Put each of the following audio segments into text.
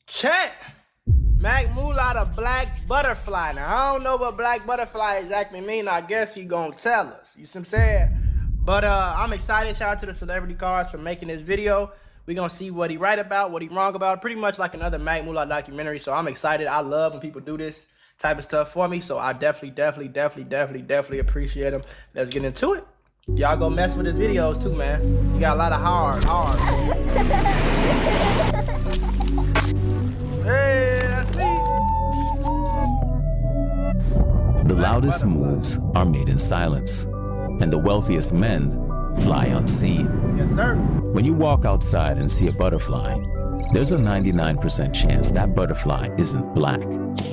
Check. Mula the black butterfly. Now, I don't know what black butterfly exactly mean. I guess he gonna tell us. You see what I'm saying? But I'm excited. Shout out to the celebrity cars for making this video. We gonna see what he right about, what he wrong about. Pretty much like another Mula documentary. So I'm excited. I love when people do this type of stuff for me. So I definitely appreciate them. Let's get into it. Y'all go mess with his videos too, man. You got a lot of hard. Hey, that's me. The loudest moves are made in silence, and the wealthiest men fly unseen. Yes, sir. When you walk outside and see a butterfly, there's a 99% chance that butterfly isn't black.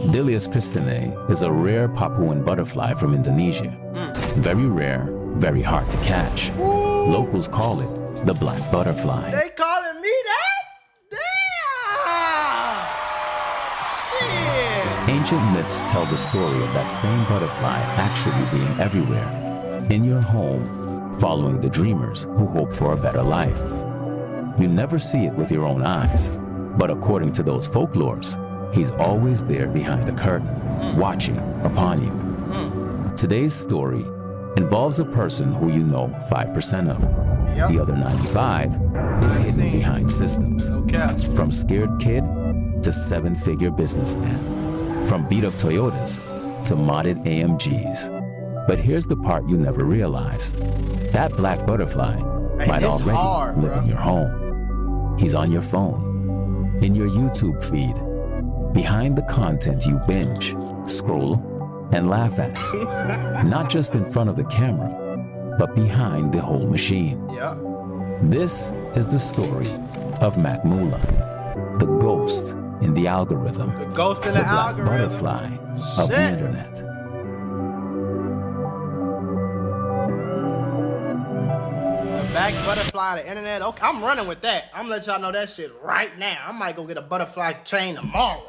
Dilias cristinae is a rare Papuan butterfly from Indonesia. Very rare, very hard to catch. Locals call it the black butterfly. They calling me that? Damn! Shit! Ancient myths tell the story of that same butterfly actually being everywhere. In your home, following the dreamers who hope for a better life. You never see it with your own eyes, but according to those folklores, he's always there behind the curtain, watching upon you. Today's story involves a person who you know 5% of. Yep. The other 95 is hidden behind systems. Okay. From scared kid to seven-figure businessman. From beat-up Toyotas to modded AMGs. But here's the part you never realized. That black butterfly might already live in your home. He's on your phone, in your YouTube feed, behind the content you binge, scroll, and laugh at. Not just in front of the camera, but behind the whole machine. Yeah. This is the story of Mula, the ghost in the algorithm, The ghost in the black algorithm. butterfly of the Shit. internet. Black butterfly, the internet. Okay, I'm running with that. I'm gonna let y'all know that shit right now. I might go get a butterfly chain tomorrow.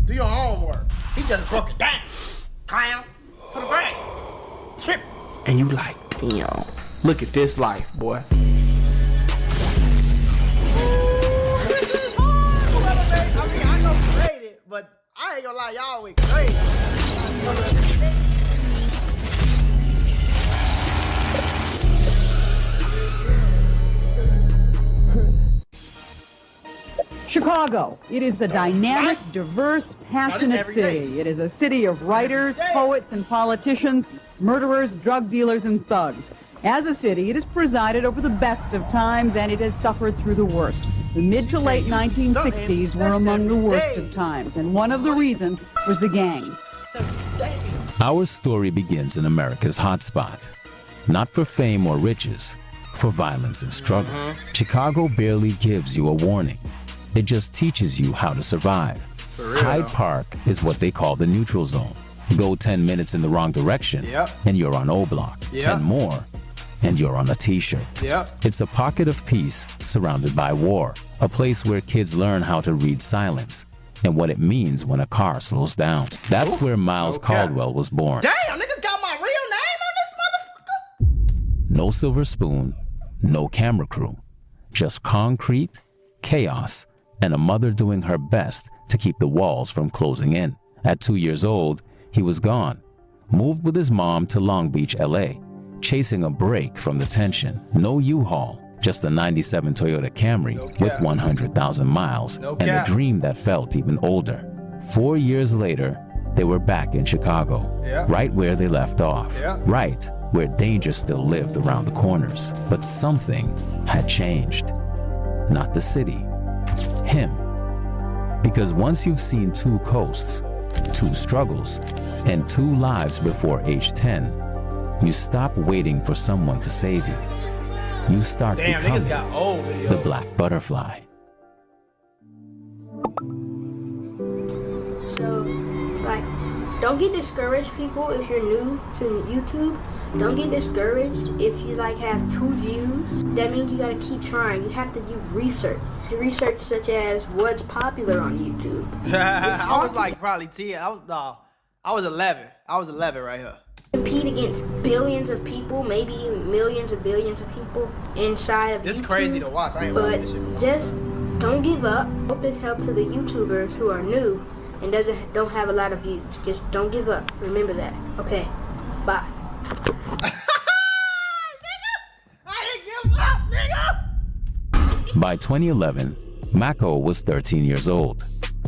Do your homework. He just broke it down. Clown. To the ground. Trip. And you like, damn. Look at this life, boy. I mean, I know you made it, but I ain't gonna lie, y'all went crazy. Chicago. It is a dynamic, diverse, passionate every day. city. It is a city of writers, poets, and politicians, murderers, drug dealers, and thugs. As a city, it has presided over the best of times, and it has suffered through the worst. The mid to late 1960s were among the worst of times, and one of the reasons was the gangs. Our story begins in America's hotspot. Not for fame or riches, for violence and struggle. Chicago barely gives you a warning. It just teaches you how to survive. Hyde Park is what they call the neutral zone. Go 10 minutes in the wrong direction, and you're on O Block. 10 more, and you're on a t-shirt. It's a pocket of peace surrounded by war, a place where kids learn how to read silence and what it means when a car slows down. That's where Miles Caldwell was born. Damn, niggas got my real name on this motherfucker? No silver spoon, no camera crew, just concrete, chaos, and a mother doing her best to keep the walls from closing in. At 2 years old, he was gone, moved with his mom to Long Beach, LA, chasing a break from the tension. No U-Haul, just a 97 Toyota Camry with 100,000 miles and a dream that felt even older. 4 years later, they were back in Chicago, right where they left off, right where danger still lived around the corners. But something had changed. Not the city, him. Because once you've seen two coasts, two struggles, and two lives before age 10, you stop waiting for someone to save you. You start becoming the black butterfly. So, like, don't get discouraged, people, if you're new to YouTube. Don't get discouraged if you like have 2 views. That means you gotta keep trying. You have to do research. The research such as what's popular on YouTube. I was like probably 10. I was 11. I was 11 right here. Compete against billions of people, maybe millions of billions of people inside of YouTube. It's crazy to watch. I ain't watching this shit. But just Don't give up. Hope this help to the YouTubers who are new and don't have a lot of views. Just don't give up. Remember that. Okay. Bye. I didn't give up, nigga! By 2011, Mako was 13 years old.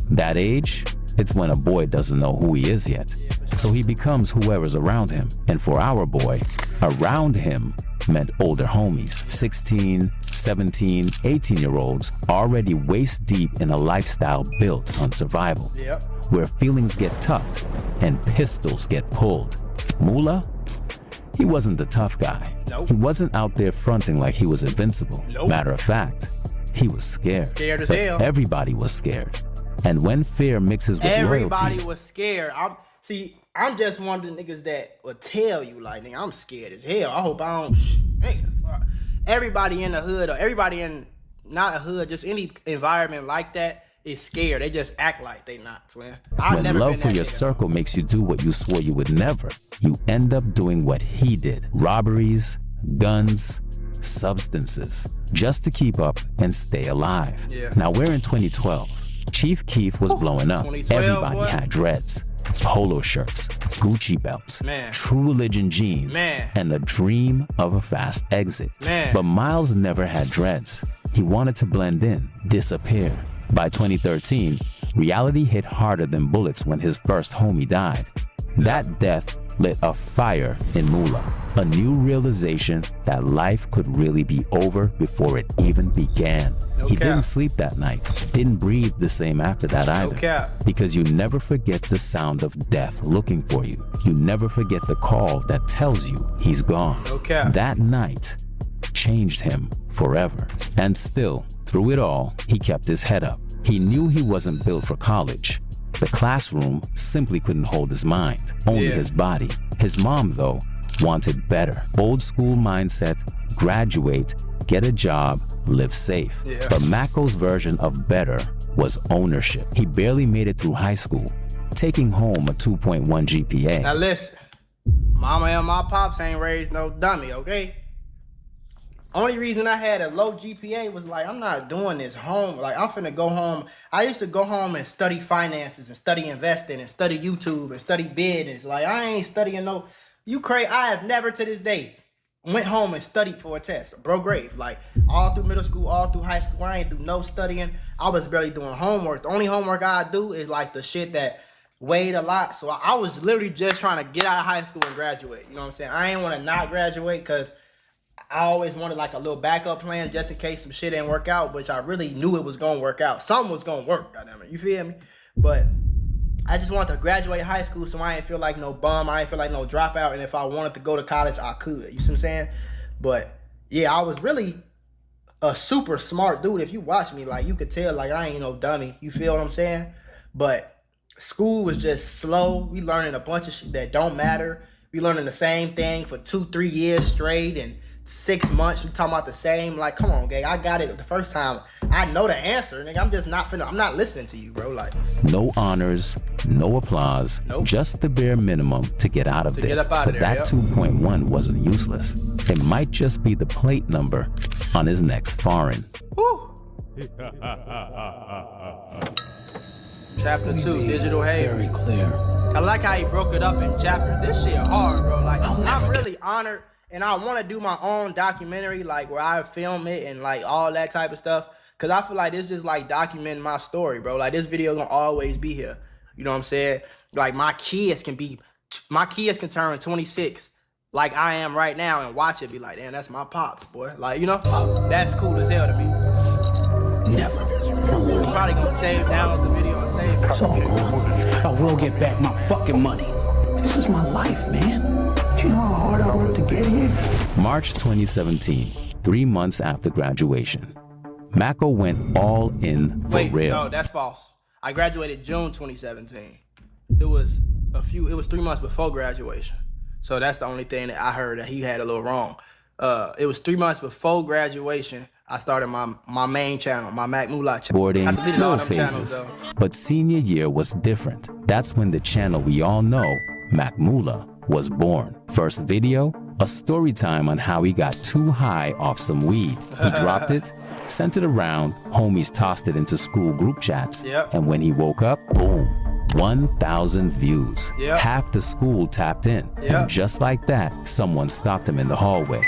That age, it's when a boy doesn't know who he is yet. So he becomes whoever's around him. And for our boy, around him meant older homies, 16, 17, 18-year-olds already waist deep in a lifestyle built on survival, where feelings get tucked and pistols get pulled. Mula, he wasn't the tough guy. Nope. He wasn't out there fronting like he was invincible. Nope. Matter of fact, he was scared. Scared as But hell. everybody was scared. And when fear mixes with Everybody loyalty, was scared. I'm just one of the niggas that will tell you, like, nigga, I'm scared as hell. I hope I don't. Nigga, fuck. Everybody in the hood, or everybody in not a hood, just any environment like that is scared. They just act like they not, twin. when love for your circle makes you do what you swore you would never, you end up doing what he did. Robberies, guns, substances, just to keep up and stay alive. Yeah. Now we're in 2012. Chief Keef was blowing up. 2012, Everybody boy. had dreads, polo shirts, Gucci belts, Man. True Religion jeans, Man. and the dream of a fast exit. Man. But Miles never had dreads. He wanted to blend in, disappear. By 2013, reality hit harder than bullets when his first homie died. That death lit a fire in Mula, a new realization that life could really be over before it even began. He cap. didn't sleep that night, didn't breathe the same after that either. cap. Because you never forget the sound of death looking for you. You never forget the call that tells you he's gone. No cap. That night changed him forever. And still, through it all, he kept his head up. He knew he wasn't built for college. The classroom simply couldn't hold his mind, only Yeah. his body. His mom, though, wanted better. Old school mindset, graduate, get a job, live safe. Yeah. But Mako's version of better was ownership. He barely made it through high school, taking home a 2.1 GPA. Now listen, mama and my pops ain't raised no dummy, okay? Only reason I had a low GPA was like, I'm not doing this home. Like, I'm finna go home. I used to go home and study finances and study investing and study YouTube and study business. Like, I ain't studying no, you crazy. I have never to this day went home and studied for a test. Broke grade. Like, all through middle school, all through high school, I ain't do no studying. I was barely doing homework. The only homework I do is like the shit that weighed a lot. So I was literally just trying to get out of high school and graduate. You know what I'm saying? I ain't want to not graduate because I always wanted like a little backup plan just in case some shit didn't work out, which I really knew it was gonna work out. Something was gonna work, goddammit. You feel me? But I just wanted to graduate high school so I ain't feel like no bum. I ain't feel like no dropout. And if I wanted to go to college, I could. You see what I'm saying? But yeah, I was really a super smart dude. If you watch me, like, you could tell like I ain't no dummy. You feel what I'm saying? But school was just slow. We learning a bunch of shit that don't matter. We learning the same thing for 2-3 years straight, and 6 months we talking about the same. Like, come on, gang, I got it the first time. I know the answer, nigga. I'm just not finna, I'm not listening to you, bro. Like, No honors, no applause, Nope. just the bare minimum to get out of To there. get up out of but there, that yep. 2.1 wasn't useless. It might just be the plate number on his next foreign. whew. Chapter 2, Digital Haven. Very clear. I like how he broke it up in chapters. This shit hard, bro. Like, I'm really honored, and I want to do my own documentary, like, where I film it and, like, all that type of stuff. Because I feel like this just, like, documenting my story, bro. Like, this video gonna always be here. You know what I'm saying? Like, my kids can turn 26 like I am right now and watch it, be like, damn, that's my pops, boy. Like, you know? That's cool as hell to me. Never. I'm probably gonna save, download the video and save it. It's all gone. I will get back my fucking money. This is my life, man. Do you know how hard I worked to get here? March 2017, 3 months after graduation. Mako went all in for Wait, real. no, that's false. I graduated June 2017. It was 3 months before graduation. So that's the only thing that I heard that he had a little wrong. It was 3 months before graduation. I started my main channel, my Mula channel. Boarding, I deleted no all them channels, phases. though. But senior year was different. That's when the channel we all know, Mula, was born. First video, a story time on how he got too high off some weed. He dropped it, sent it around, homies tossed it into school group chats, Yep. and when he woke up, boom, 1,000 views. Yep. Half the school tapped in, Yep. and just like that, someone stopped him in the hallway.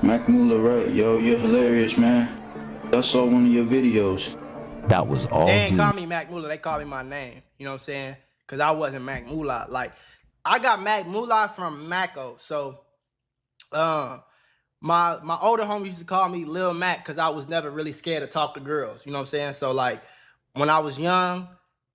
Mac Mula, right? Yo, you're hilarious, man. I saw one of your videos. That was all They he ain't call me Mac Mula, they called me my name. You know what I'm saying? Because I wasn't Mac Mula. Like, I got Mac Mula from Mako. So, my older homies used to call me Lil Mac because I was never really scared to talk to girls. You know what I'm saying? So, like, when I was young,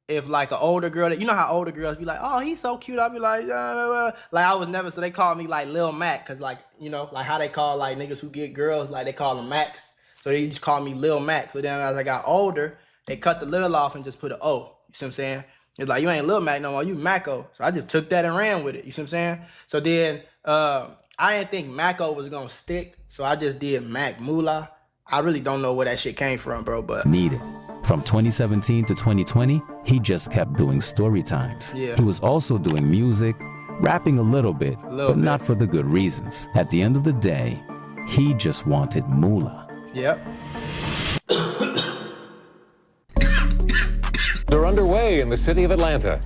if like an older girl, that you know how older girls be like, oh, he's so cute. I'd be like, like I was never, so they called me like Lil Mac, cause like, you know, like how they call like niggas who get girls, like they call them Macs. So they just call me Lil Mac. So then as I got older, they cut the Lil off and just put an O. You see what I'm saying? It's like, you ain't Lil Mac no more, you Mako. So I just took that and ran with it. You see what I'm saying? So then I didn't think Mako was gonna stick, so I just did Mac Mula. I really don't know where that shit came from, bro, but needed. From 2017 to 2020, he just kept doing story times. Yeah. He was also doing music, rapping a little bit, but not for the good reasons. At the end of the day, he just wanted moolah. yep. Are underway in the city of Atlanta.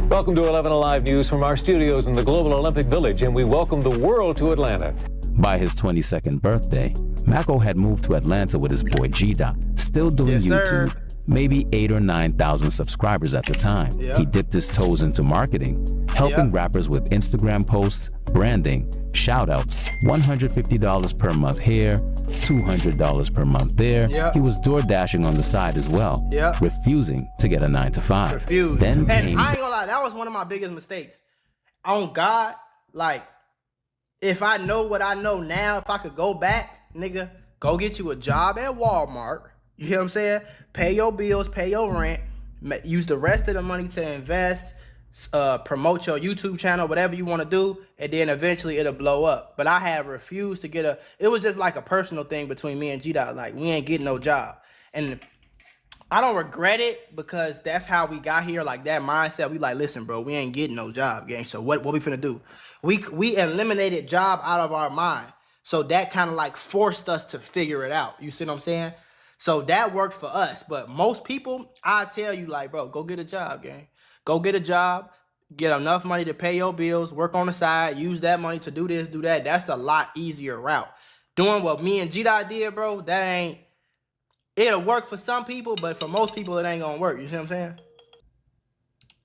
Welcome to 11 Alive News from our studios in the Global Olympic Village, and we welcome the world to Atlanta. By his 22nd birthday, Mako had moved to Atlanta with his boy G-Dot, still doing Yes, sir. YouTube, maybe 8,000 or 9,000 subscribers at the time. Yep. He dipped his toes into marketing, helping Yep. rappers with Instagram posts, branding, shout-outs, $150 per month here, $200 per month there. Yep. He was door dashing on the side as well, Yep. refusing to get a 9 to 5. Refused. Then And came I ain't gonna lie, that was one of my biggest mistakes. On God, like, if I know what I know now, if I could go back, nigga, go get you a job at Walmart. You hear what I'm saying? Pay your bills, pay your rent, use the rest of the money to invest, promote your YouTube channel, whatever you want to do, and then eventually it'll blow up. But I have refused to get it was just like a personal thing between me and G-Dot. Like, we ain't getting no job. And I don't regret it because that's how we got here. Like, that mindset, we like, listen, bro, we ain't getting no job, gang. So what we finna do? We eliminated job out of our mind. So that kind of like forced us to figure it out. You see what I'm saying? So that worked for us. But most people, I tell you, like, bro, go get a job, gang. Go get a job, get enough money to pay your bills, work on the side, use that money to do this, do that. That's the lot easier route. Doing what me and G-Dot did, bro, it'll work for some people, but for most people, it ain't gonna work. You see what I'm saying?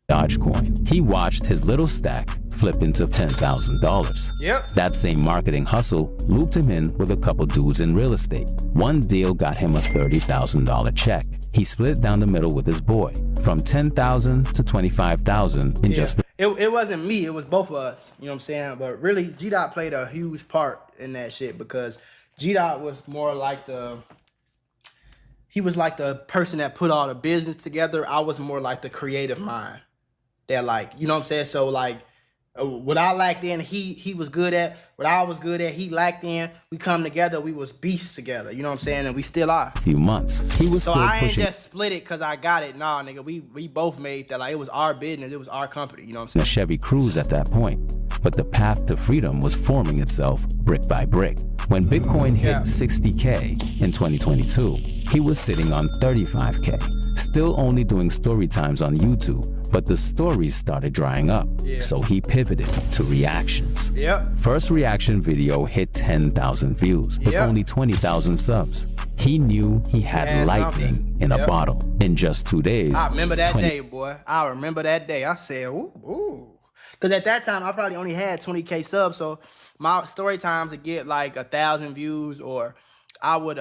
Dogecoin. He watched his little stack flip into $10,000. Yep. That same marketing hustle looped him in with a couple dudes in real estate. One deal got him a $30,000 check. He split it down the middle with his boy, from $10,000 to $25,000 in just It wasn't me, it was both of us. You know what I'm saying? But really, G-Dot played a huge part in that shit because G-Dot was more like he was like the person that put all the business together. I was more like the creative mind. That, like, you know what I'm saying? So like, what I lacked in, he was good at. What I was good at, he lacked in. We come together, we was beasts together. You know what I'm saying? And we still are. few months. He was So still I ain't pushing just split it because I got it. Nah, nigga, we both made that. Like, it was our business, it was our company. You know what I'm a saying? Chevy Cruze at that point. But the path to freedom was forming itself brick by brick. When Bitcoin hit Yeah. 60K in 2022, he was sitting on 35K, still only doing story times on YouTube, but the stories started drying up. Yeah. So he pivoted to reactions. Yep. First reaction video hit 10,000 views with Yep. only 20,000 subs. He knew he had Yeah, lightning something. in a Yep. bottle. In just 2 days, I remember that 20 day, boy. I remember that day. I said, ooh. Because at that time, I probably only had 20K subs. So my story times would get like 1,000 views, or I would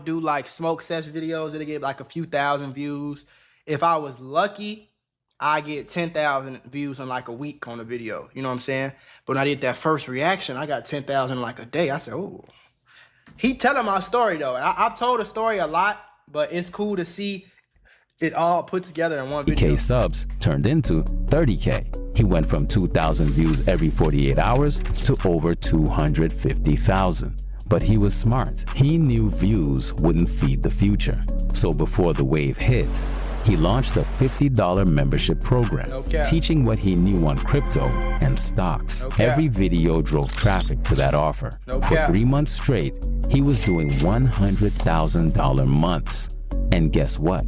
do like smoke sesh videos. It'd get like a few thousand views. If I was lucky, I get 10,000 views in like a week on a video. You know what I'm saying? But when I did that first reaction, I got 10,000 in like a day. I said, ooh. He telling my story though. I've told the story a lot, but it's cool to see it all put together in one video. 30K subs turned into 30K. He went from 2,000 views every 48 hours to over 250,000. But he was smart. He knew views wouldn't feed the future. So before the wave hit, he launched a $50 membership program, No cap. teaching what he knew on crypto and stocks. No cap. Every video drove traffic to that offer. No For cap. 3 months straight, he was doing $100,000 months. And guess what?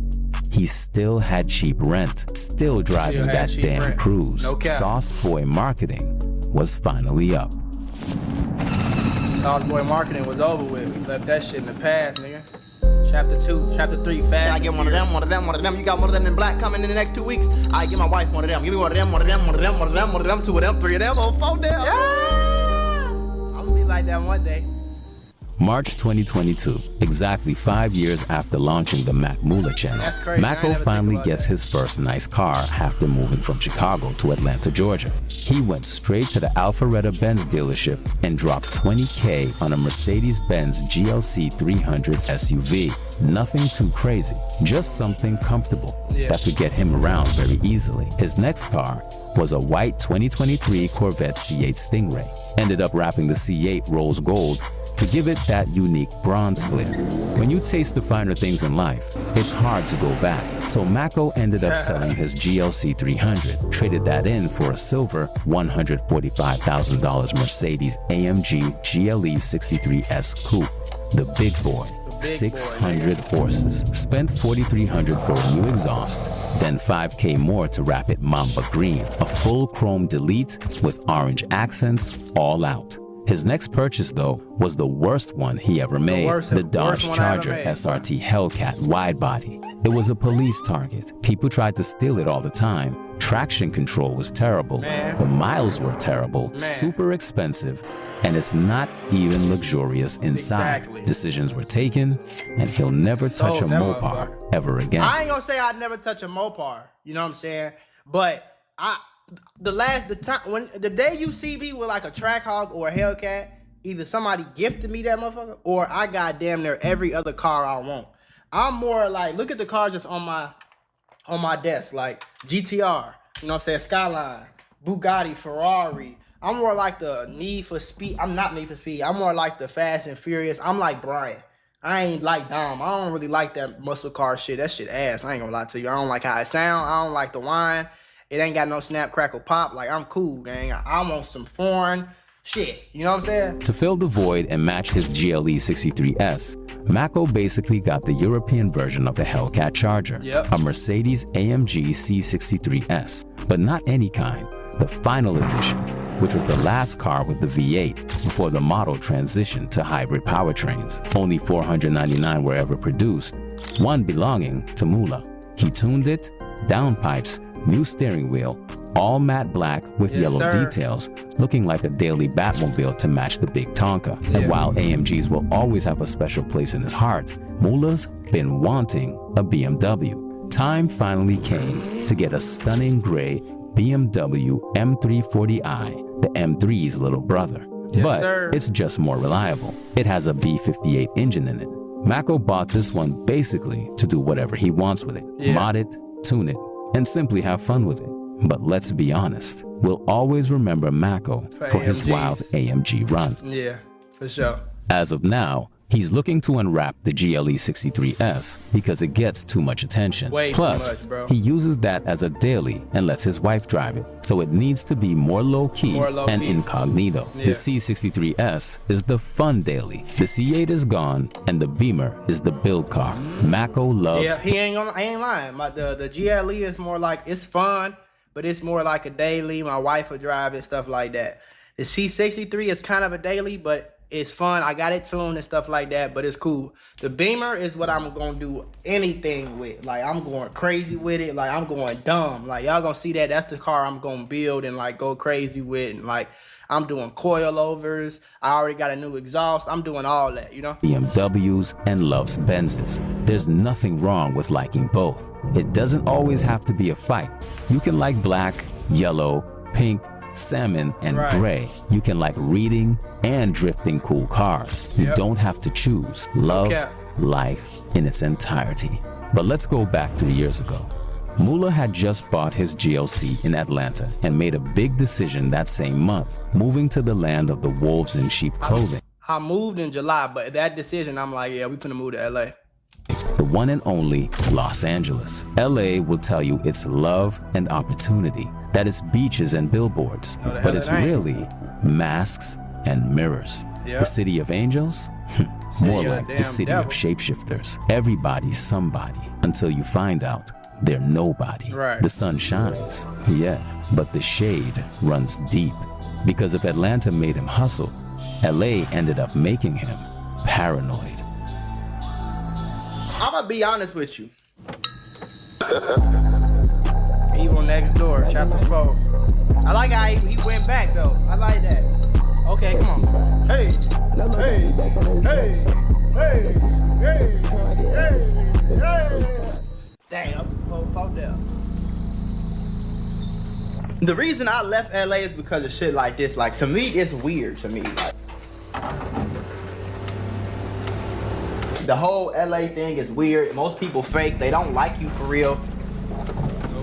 He still had cheap rent, still driving that damn cruise. No cap. Sauce Boy marketing was finally up. Sauce Boy marketing was over with. We left that shit in the past, nigga. Chapter 2, Chapter 3, fast. I get one of them. You got one of them in black coming in the next 2 weeks. I give my wife one of them. Give me one of them, 2 of them, 3 of them, 4 of them. Yeah. I'm gonna be like that one day. March 2022, exactly 5 years after launching the Mula channel, That's crazy. Mako finally gets his first nice car after moving from Chicago to Atlanta, Georgia. He went straight to the Alpharetta Benz dealership and dropped $20K on a Mercedes-Benz GLC 300 SUV. Nothing too crazy, just something comfortable that could get him around very easily. His next car was a white 2023 Corvette C8 Stingray. Ended up wrapping the C8 rose gold to give it that unique bronze flair. When you taste the finer things in life, it's hard to go back. So Mako ended up selling his GLC 300, traded that in for a silver $145,000 Mercedes AMG GLE 63S Coupe, the big boy. 600 horses, spent $4,300 for a new exhaust, then $5K more to wrap it Mamba Green, a full chrome delete with orange accents all out. His next purchase, though, was the worst one he ever made, the Dodge Charger SRT Hellcat wide body. It was a police target. People tried to steal it all the time. Traction control was terrible. The miles were terrible, super expensive, and it's not even luxurious inside. Decisions were taken, and he'll never touch a Mopar ever again. I ain't gonna say I'd never touch a Mopar, you know what I'm saying? But the day you see me with like a Trackhawk or a Hellcat, either somebody gifted me that motherfucker or I got damn near every other car I want. I'm more like, look at the cars that's on my desk, like GTR, you know what I'm saying, Skyline, Bugatti, Ferrari. I'm more like the Need for Speed. I'm not Need for Speed. I'm more like the Fast and Furious. I'm like Brian. I ain't like Dom. I don't really like that muscle car shit. That shit ass. I ain't gonna lie to you. I don't like how it sound. I don't like the whine. It ain't got no snap, crackle, pop. Like, I'm cool, gang. I want some foreign shit. You know what I'm saying? To fill the void and match his GLE 63S, Mako basically got the European version of the Hellcat Charger, a Mercedes AMG C63S, but not any kind, the final edition, which was the last car with the V8 before the model transitioned to hybrid powertrains. Only 499 were ever produced, one belonging to Mula. He tuned it, downpipes, new steering wheel, all matte black with yellow details, looking like a daily Batmobile to match the big Tonka. And while AMGs will always have a special place in his heart, Mula's been wanting a BMW. Time finally came to get a stunning gray BMW M340i, the M3's little brother. But it's just more reliable. It has a V58 engine in it. Mako bought this one basically to do whatever he wants with it. Mod it, tune it, and simply have fun with it. But let's be honest, we'll always remember Mako for his wild AMG run. Yeah, for sure. As of now, he's looking to unwrap the GLE 63S because it gets too much attention. Plus, too much, bro. he uses that as a daily and lets his wife drive it, so it needs to be more low-key and incognito. The C63S is the fun daily. The C8 is gone, and the Beamer is the build car. Mako loves... I ain't lying. The GLE is more like, it's fun, but it's more like a daily. My wife will drive it, stuff like that. The C63 is kind of a daily, but it's fun. I got it tuned and stuff like that, but it's cool. The Beamer is what I'm gonna do anything with. Like, I'm going crazy with it. Like, I'm going dumb. Like, y'all gonna see that. That's the car I'm gonna build and like go crazy with. And like, I'm doing coilovers. I already got a new exhaust. I'm doing all that, you know? BMWs and loves Benzes. There's nothing wrong with liking both. It doesn't always have to be a fight. You can like black, yellow, pink, salmon, and gray. You can like reading and drifting cool cars. You don't have to choose. Love life in its entirety. But let's go back 3 years ago. Mula had just bought his GLC in Atlanta and made a big decision that same month, moving to the land of the wolves in sheep clothing. I moved in July, but that decision, I'm like, yeah, we finna move to LA. The one and only Los Angeles. LA will tell you it's love and opportunity, that it's beaches and billboards, but it's really masks and mirrors. The city of angels? More you're a like the damn city devil. of shapeshifters. Everybody's somebody until you find out they're nobody. Right. The sun shines, yeah, but the shade runs deep. Because if Atlanta made him hustle, LA ended up making him paranoid. I'm gonna be honest with you. Evil Next Door, chapter 4. I like how he went back though. I like that. Okay, come on. Hey, hey, hey, hey. Damn, whole fuck there. The reason I left LA is because of shit like this. Like, to me, it's weird to me. Like, the whole LA thing is weird. Most people fake. They don't like you for real.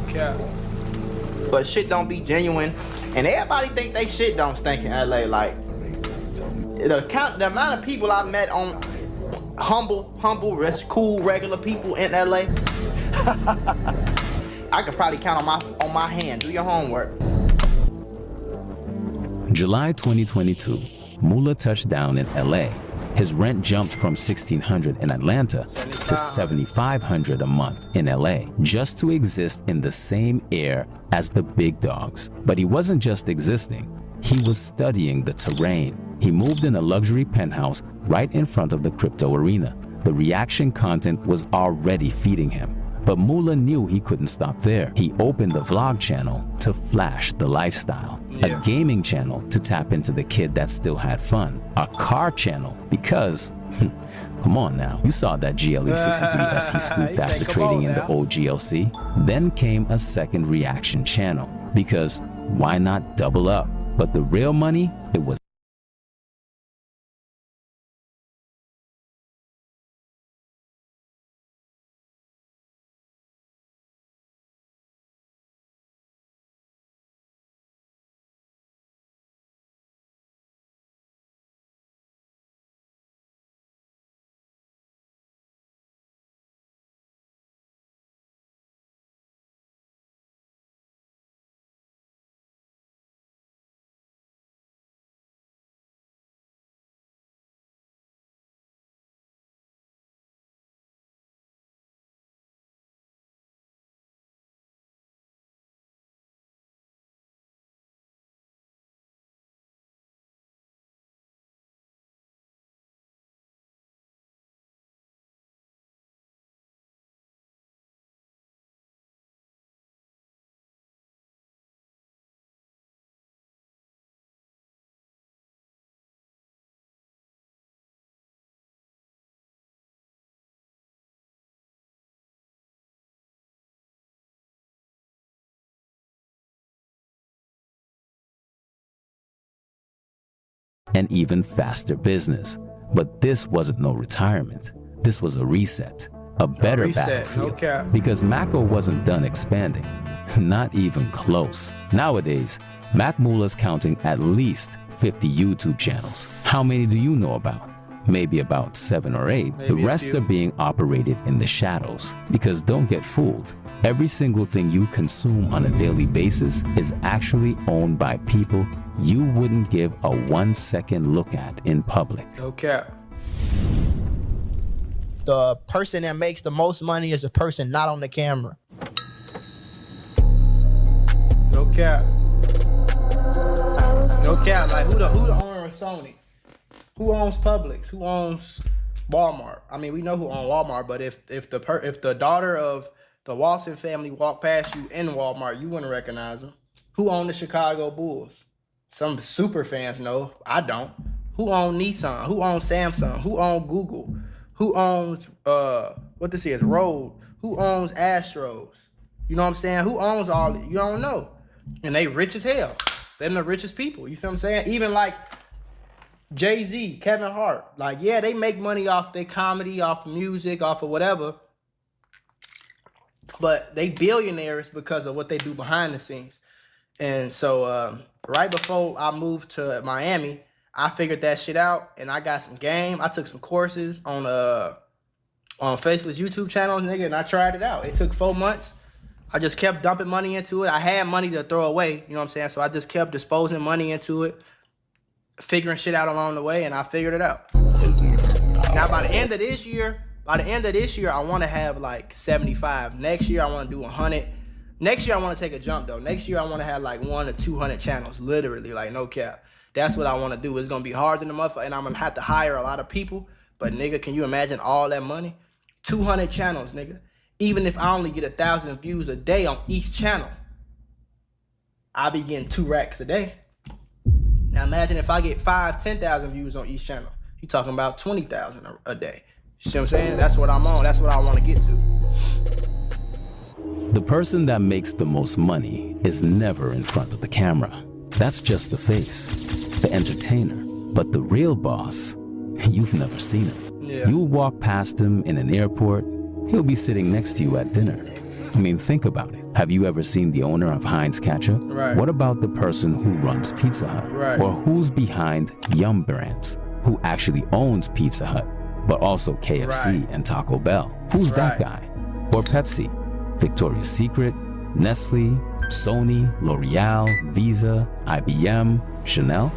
Okay. But shit don't be genuine. And everybody think they shit don't stink in LA. Like, the amount of people I met on humble, cool, regular people in LA. I could probably count on my hand. Do your homework. July 2022, Mula touched down in LA. His rent jumped from $1,600 in Atlanta to $7,500 a month in LA, just to exist in the same air as the big dogs. But he wasn't just existing, he was studying the terrain. He moved in a luxury penthouse right in front of the crypto arena. The reaction content was already feeding him. But Mula knew he couldn't stop there. He opened the vlog channel to flash the lifestyle, a gaming channel to tap into the kid that still had fun, a car channel because, come on now, you saw that GLE 63 SE scooped after trading in the old GLC. Then came a second reaction channel because why not double up? But the real money, it was an even faster business. But this wasn't no retirement. This was a reset, a better battlefield. Okay. Because Mako wasn't done expanding, not even close. Nowadays, Mac Mula's counting at least 50 YouTube channels. How many do you know about? Maybe about 7 or 8. The rest are being operated in the shadows. Because don't get fooled. Every single thing you consume on a daily basis is actually owned by people you wouldn't give a 1-second look at in public. Okay. The person that makes the most money is the person not on the camera. No cap. No cap. Like, who the owner of Sony? Who owns Publix? Who owns Walmart? I mean, we know who owns Walmart, but if the daughter of the Walton family walked past you in Walmart, you wouldn't recognize them. Who owns the Chicago Bulls? Some super fans know. I don't. Who owns Nissan? Who owns Samsung? Who owns Google? Who owns what this is? Rode? Who owns Astros? You know what I'm saying? Who owns all? You don't know. And they rich as hell. They're the richest people. You feel what I'm saying? Even like Jay-Z, Kevin Hart. Like, yeah, they make money off their comedy, off of music, off of whatever. But they billionaires because of what they do behind the scenes. And so right before I moved to Miami, I figured that shit out and I got some game. I took some courses on Faceless YouTube channels, nigga, and I tried it out. It took 4 months. I just kept dumping money into it. I had money to throw away, you know what I'm saying? So I just kept disposing money into it, figuring shit out along the way, and I figured it out. Now by the end of this year, I want to have like 75. Next year I want to do 100. Next year I want to take a jump though. Next year I want to have like 100 to 200 channels, literally, like no cap. That's what I want to do. It's gonna be hard in the motherfucker, and I'm gonna have to hire a lot of people. But nigga, can you imagine all that money? 200 channels, nigga. Even if I only get 1,000 views a day on each channel, I'll be getting 2 racks a day. Now imagine if I get 5,000-10,000 views on each channel. You talking about 20,000 a day. You see what I'm saying? That's what I'm on. That's what I want to get to. The person that makes the most money is never in front of the camera. That's just the face, the entertainer. But the real boss, you've never seen him. Yeah. You'll walk past him in an airport, he'll be sitting next to you at dinner. I mean, think about it. Have you ever seen the owner of Heinz Ketchup? Right. What about the person who runs Pizza Hut? Right. Or who's behind Yum Brands, who actually owns Pizza Hut, but also KFC Right. and Taco Bell? Who's that guy? Or Pepsi, Victoria's Secret, Nestle, Sony, L'Oreal, Visa, IBM, Chanel?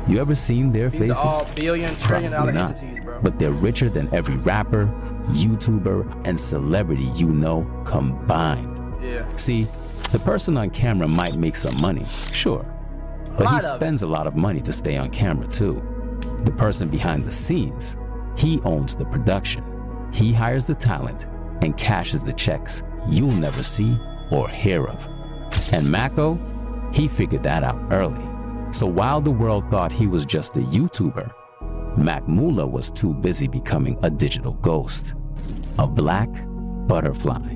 You ever seen their These faces? are all billion, trillion dollar Probably not. entities, bro. But they're richer than every rapper, YouTuber, and celebrity you know combined. Yeah. See, the person on camera might make some money, sure, but he lot of it. spends a lot of money to stay on camera too. The person behind the scenes, he owns the production. He hires the talent and cashes the checks you'll never see or hear of. And Mako, he figured that out early. So while the world thought he was just a YouTuber, Mula was too busy becoming a digital ghost, a black butterfly.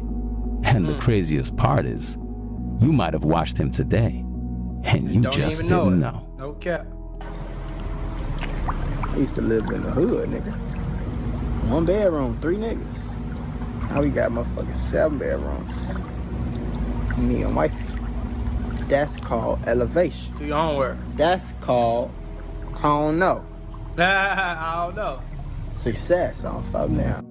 And the craziest part is, you might have watched him today, and you Don't just even didn't know. know. No cap. I used to live in the hood, nigga. 1 bedroom, 3 niggas. Now we got motherfucking 7 bedrooms. Me and wifey. That's called elevation. Do your homework. That's called, I don't know. I don't know. Success on fuck now.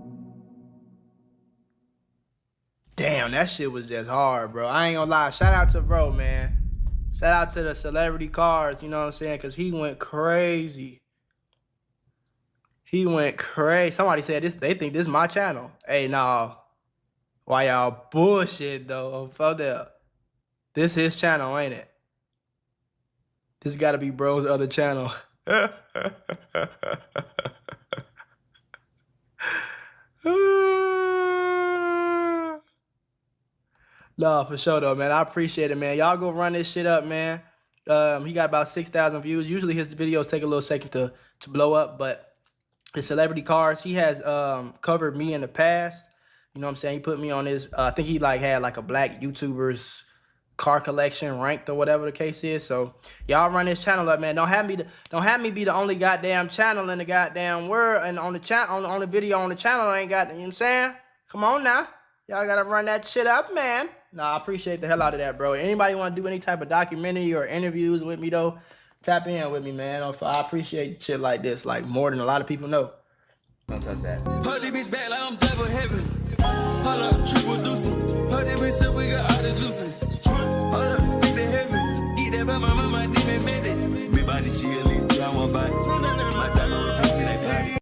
Damn, that shit was just hard, bro. I ain't gonna lie. Shout out to bro, man. Shout out to the celebrity cars, you know what I'm saying? Because he went crazy. He went crazy. Somebody said this. They think this is my channel. Hey, nah. Why y'all bullshit, though? Fuck that. This his channel, ain't it? This gotta be bro's other channel. No, for sure though, man. I appreciate it, man. Y'all go run this shit up, man. He got about 6,000 views. Usually his videos take a little second to blow up, but his celebrity cars, he has covered me in the past. You know what I'm saying? He put me on his, I think he like had like a black YouTuber's car collection ranked or whatever the case is. So y'all run this channel up, man. Don't have me be the only goddamn channel in the goddamn world, and on the channel, on the video on the channel I ain't got, you know what I'm saying? Come on now. Y'all gotta run that shit up, man. Nah, I appreciate the hell out of that, bro. Anybody want to do any type of documentary or interviews with me, though, tap in with me, man. I appreciate shit like this, like more than a lot of people know. Don't touch that. Hold this bitch back like I'm double heaven. Hold up, triple deuces. Hold that bitch up, we got all the juices. Hold up, speak to heaven. Eat that by my mama, demon minute. Me body chill.